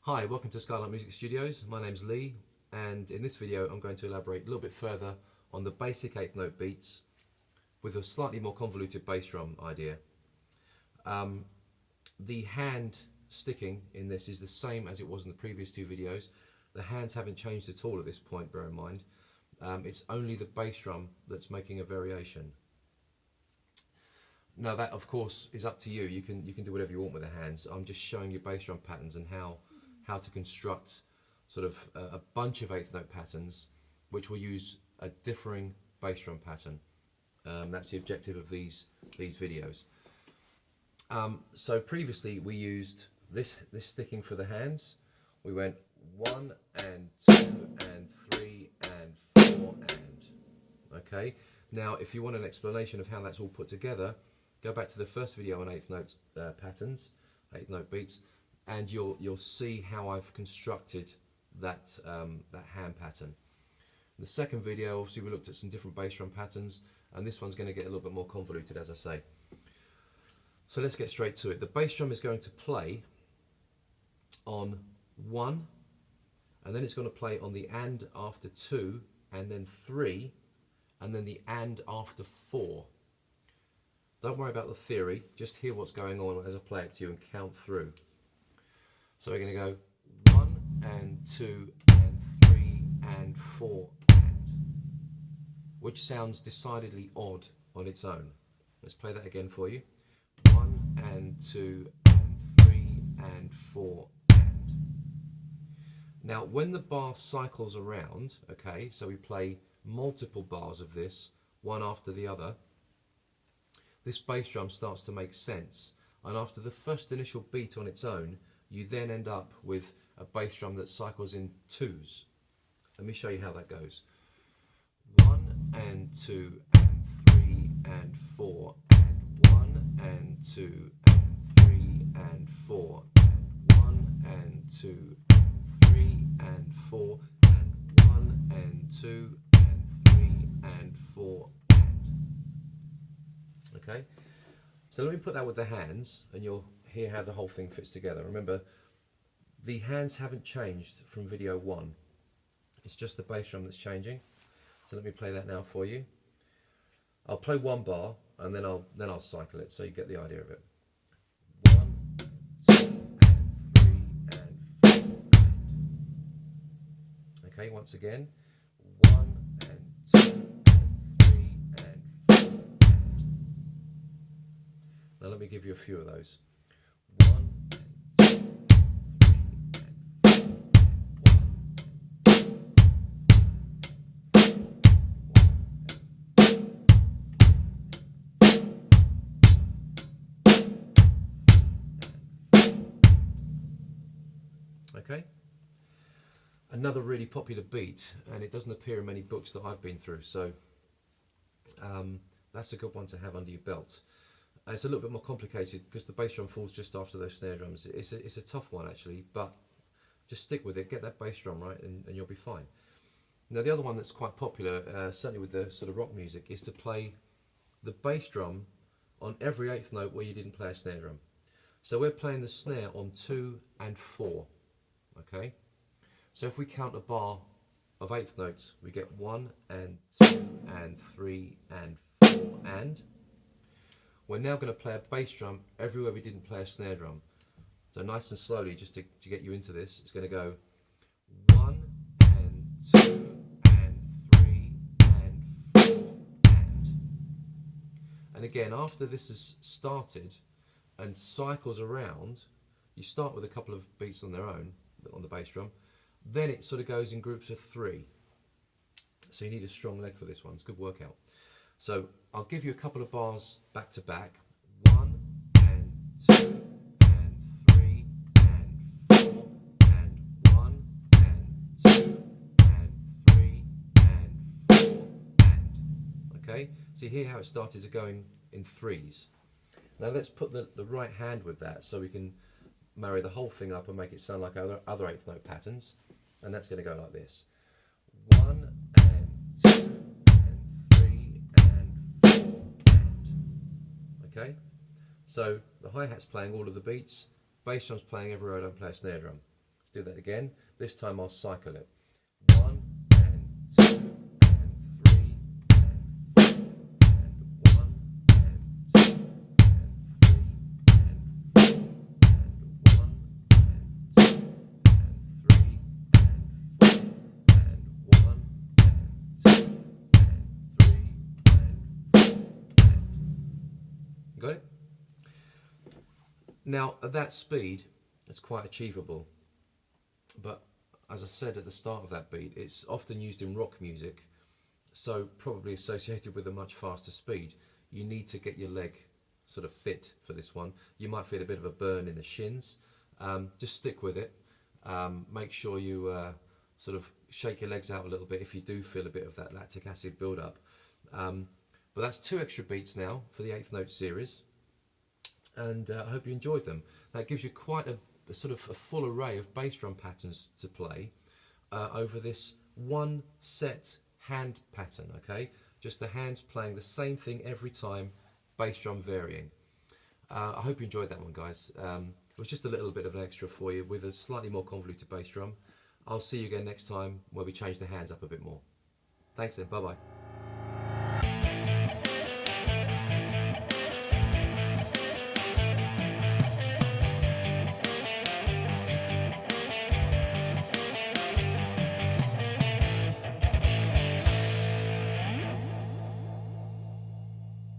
Hi, welcome to Skylark Music Studios. My name's Lee, and in this video I'm going to elaborate a little bit further on the basic eighth note beats with a slightly more convoluted bass drum idea. The hand sticking in this is the same as it was in the previous two videos. The hands haven't changed at all at this point, bear in mind. It's only the bass drum that's making a variation. Now that of course is up to you. You can do whatever you want with the hands. I'm just showing you bass drum patterns and how to construct sort of a bunch of eighth note patterns which will use a differing bass drum pattern. That's the objective of these videos. So previously we used this sticking for the hands. We went 1 and 2 and 3 and 4 and. Okay. Now if you want an explanation of how that's all put together, go back to the first video on eighth note patterns, eighth note beats, and you'll see how I've constructed that hand pattern. In the second video, obviously we looked at some different bass drum patterns, and this one's going to get a little bit more convoluted, as I say. So let's get straight to it. The bass drum is going to play on 1, and then it's going to play on the and after 2, and then 3, and then the and after 4. Don't worry about the theory, just hear what's going on as I play it to you and count through. So we're going to go 1 and 2 and 3 and 4 and, which sounds decidedly odd on its own. Let's play that again for you. 1 and 2 and 3 and 4 and. Now when the bar cycles around, okay, so we play multiple bars of this, one after the other, this bass drum starts to make sense, and after the first initial beat on its own, you then end up with a bass drum that cycles in twos. Let me show you how that goes. 1 and 2 and 3 and 4 and 1 and 2 and 3 and 4 and 1 and 2 and 3 and 4 and 1 and 2 and 3 and 4 and. Okay, so let me put that with the hands and you'll hear how the whole thing fits together. Remember, the hands haven't changed from video 1. It's just the bass drum that's changing. So let me play that now for you. I'll play one bar and then I'll cycle it so you get the idea of it. 1, 2 and 3 and 4 and. Okay, once again. 1 and 2 and 3 and 4 and. Now let me give you a few of those. 1 and 2 and 3 and 4 and 1. Okay. Another really popular beat, and it doesn't appear in many books that I've been through, so that's a good one to have under your belt. It's a little bit more complicated because the bass drum falls just after those snare drums. It's a tough one actually, but just stick with it, get that bass drum right and you'll be fine. Now the other one that's quite popular, certainly with the sort of rock music, is to play the bass drum on every eighth note where you didn't play a snare drum. So we're playing the snare on 2 and 4, okay? So if we count a bar of eighth notes, we get 1 and 2 and 3 and 4 and. We're now going to play a bass drum everywhere we didn't play a snare drum. So nice and slowly, just to get you into this, it's going to go 1 and 2 and 3 and 4 and. And again, after this has started and cycles around, you start with a couple of beats on their own, on the bass drum, then it sort of goes in groups of 3. So you need a strong leg for this one, it's a good workout. So I'll give you a couple of bars back to back. 1 and 2 and 3 and 4 and 1 and 2 and 3 and 4 and. Okay, so you hear how it started to go in threes. Now let's put the right hand with that so we can marry the whole thing up and make it sound like other eighth note patterns. And that's going to go like this. 1 and 2 okay, so the hi-hat's playing all of the beats, bass drum's playing everywhere I don't play a snare drum. do that again. This time I'll cycle it. 1 and 2 and 3 and 4 and 1 and 2 and 3 and 4 and 1 and 2 and 3 and 4 and 1 and 2 and 3 and 4 and... Got it? Now at that speed it's quite achievable, but as I said at the start of that beat, it's often used in rock music, so probably associated with a much faster speed. You need to get your leg sort of fit for this one. You might feel a bit of a burn in the shins. Just stick with it. Make sure you sort of shake your legs out a little bit if you do feel a bit of that lactic acid build-up. But that's 2 extra beats now for the Eighth Note series, and I hope you enjoyed them. That gives you quite a sort of a full array of bass drum patterns to play over this one set hand pattern, okay? Just the hands playing the same thing every time, bass drum varying. I hope you enjoyed that one, guys. It was just a little bit of an extra for you with a slightly more convoluted bass drum. I'll see you again next time where we change the hands up a bit more. Thanks then, bye-bye.